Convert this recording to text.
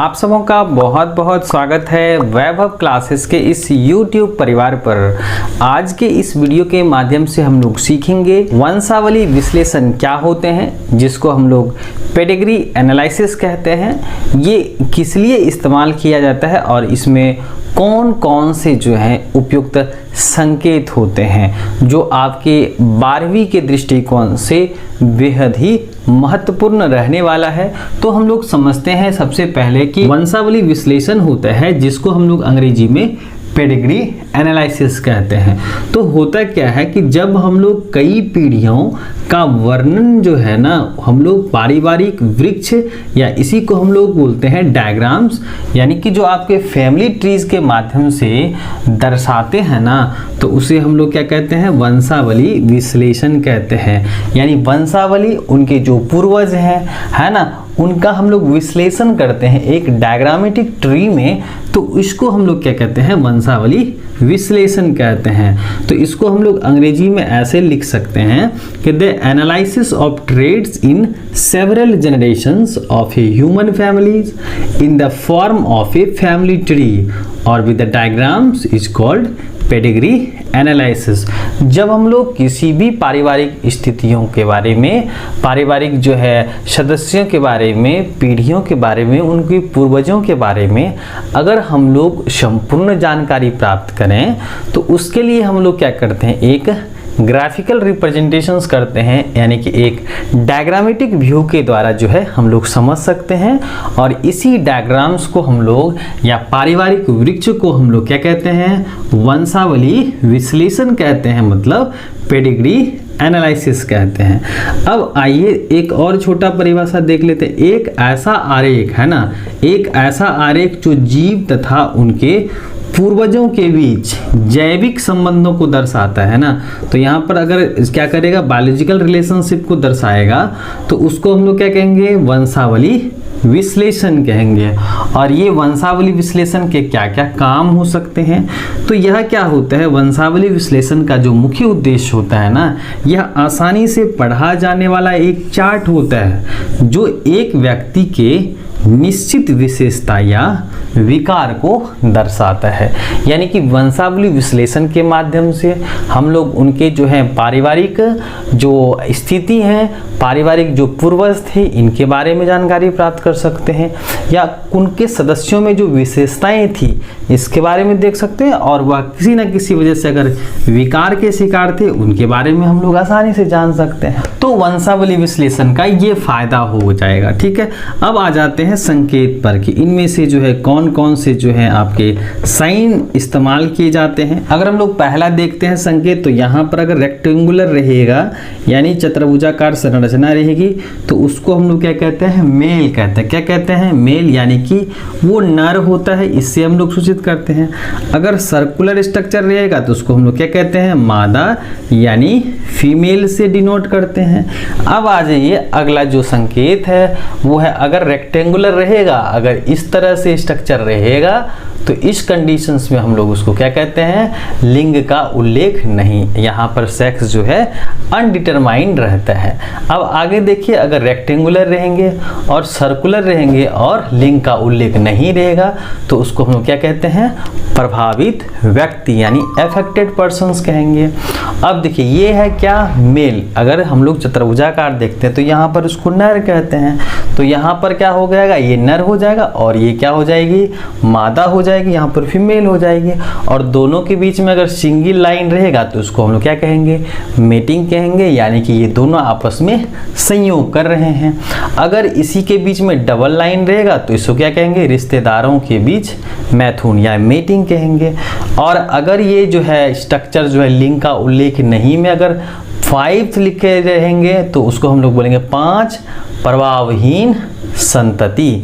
आप सबों का बहुत बहुत स्वागत है वैभव क्लासेस के इस YouTube परिवार पर। आज के इस वीडियो के माध्यम से हम लोग सीखेंगे वंशावली विश्लेषण क्या होते हैं, जिसको हम लोग पेडिग्री एनालिसिस कहते हैं। ये किस लिए इस्तेमाल किया जाता है और इसमें कौन कौन से जो हैं उपयुक्त संकेत होते हैं, जो आपके 12वीं के दृष्टिकोण से बेहद ही महत्वपूर्ण रहने वाला है। तो हम लोग समझते हैं सबसे पहले कि वंशावली विश्लेषण होता है, जिसको हम लोग अंग्रेजी में पेडिग्री एनालिसिस कहते हैं। तो होता क्या है कि जब हम लोग कई पीढ़ियों का वर्णन जो है ना, हम लोग पारिवारिक वृक्ष या इसी को हम लोग बोलते हैं डायग्राम्स, यानी कि जो आपके फैमिली ट्रीज के माध्यम से दर्शाते हैं ना, तो उसे हम लोग क्या कहते हैं, वंशावली विश्लेषण कहते हैं। यानी वंशावली उनके जो पूर्वज हैं, है ना, उनका हम लोग विश्लेषण करते हैं एक डायग्रामेटिक ट्री में, तो इसको हम लोग क्या कहते हैं, वंशावली विश्लेषण कहते हैं। तो इसको हम लोग अंग्रेजी में ऐसे लिख सकते हैं कि the analysis of traits in several generations of a human families in the form of a family tree और with the diagrams is called pedigree analysis. जब हम लोग किसी भी पारिवारिक स्थितियों के बारे में, पारिवारिक जो है सदस्यों के बारे में, पीढ़ियों के बारे में, उनके पूर्वजों के बारे में अगर हम लोग संपूर्ण जानकारी प्राप्त करें, तो उसके लिए हम लोग क्या करते हैं, एक ग्राफिकल रिप्रेजेंटेशंस करते हैं, यानी कि एक डायग्रामेटिक व्यू के द्वारा जो है हम लोग समझ सकते हैं। और इसी डायग्राम्स को हम लोग या पारिवारिक वृक्ष को हम लोग क्या कहते हैं, वंशावली विश्लेषण कहते हैं, मतलब पेडिग्री एनालिसिस कहते हैं। अब आइए एक और छोटा परिभाषा देख लेते हैं। एक ऐसा आरेख है ना, एक ऐसा आरेख जो जीव तथा उनके पूर्वजों के बीच जैविक संबंधों को दर्शाता है ना। तो यहाँ पर अगर क्या करेगा, बायोलॉजिकल रिलेशनशिप को दर्शाएगा, तो उसको हम लोग क्या कहेंगे, वंशावली विश्लेषण कहेंगे। और ये वंशावली विश्लेषण के क्या क्या काम हो सकते हैं, तो यह क्या होता है, वंशावली विश्लेषण का जो मुख्य उद्देश्य होता है ना, यह आसानी से पढ़ा जाने वाला एक चार्ट होता है जो एक व्यक्ति के निश्चित विशेषता या विकार को दर्शाता है। यानी कि वंशावली विश्लेषण के माध्यम से हम लोग उनके जो है पारिवारिक जो स्थिति है, पारिवारिक जो पूर्वज थे, इनके बारे में जानकारी प्राप्त कर सकते हैं, या उनके सदस्यों में जो विशेषताएं थी इसके बारे में देख सकते हैं, और वह किसी न किसी वजह से अगर विकार के शिकार थे उनके बारे में हम लोग आसानी से जान सकते हैं। तो वंशावली विश्लेषण का ये फायदा हो जाएगा। ठीक है, अब आ जाते हैं संकेत पर कि इनमें से जो है कौन कौन से जो है आपके साइन इस्तेमाल किए जाते हैं। अगर हम लोग पहला देखते हैं संकेत, तो यहाँ पर अगर रेक्टेंगुलर रहेगा यानी चतुर्भुजाकार संरचना रहेगी, तो उसको हम लोग क्या कहते हैं, मेल कहते हैं। क्या कहते हैं, मेल, यानी कि वो नर होता है, इससे हम लोग सूचित करते हैं। अगर सर्कुलर स्ट्रक्चर रहेगा तो उसको हम लोग क्या कहते हैं, मादा, यानी फीमेल से डिनोट करते हैं। अब आ जाइए, अगला जो संकेत है वो है, अगर रेक्टेंगुलर रहेगा, अगर इस तरह से स्ट्रक्चर रहेगा, तो इस कंडीशंस में हम लोग उसको क्या कहते हैं, लिंग का उल्लेख नहीं, यहाँ पर सेक्स जो है अनडिटरमाइंड रहता है। अब आगे देखिए, अगर रेक्टेंगुलर रहेंगे और सर्कुलर रहेंगे और लिंग का उल्लेख नहीं रहेगा, तो उसको हम लोग क्या कहते हैं, प्रभावित व्यक्ति, यानी अफेक्टेड पर्सन्स कहेंगे। अब देखिए, ये है क्या, मेल। अगर हम लोग चतुर्भुजाकार देखते हैं तो यहाँ पर उसको नर कहते हैं, तो यहाँ पर क्या हो जाएगा, ये नर हो जाएगा, और ये क्या हो जाएगी, मादा हो जाएगी, यहाँ पर फीमेल हो जाएगी। और दोनों के बीच में अगर सिंगल लाइन रहेगा तो उसको हम लोग क्या कहेंगे, मेटिंग कहेंगे, यानी कि ये दोनों आपस में संयोग कर रहे हैं। अगर इसी के बीच में डबल लाइन रहेगा तो इसको क्या कहेंगे, रिश्तेदारों के बीच मैथुन या मेटिंग कहेंगे। और अगर ये जो है स्ट्रक्चर जो है लिंग का उल्लेख नहीं में अगर 5 लिखे रहेंगे, तो उसको हम लोग बोलेंगे 5 प्रभावहीन संतति।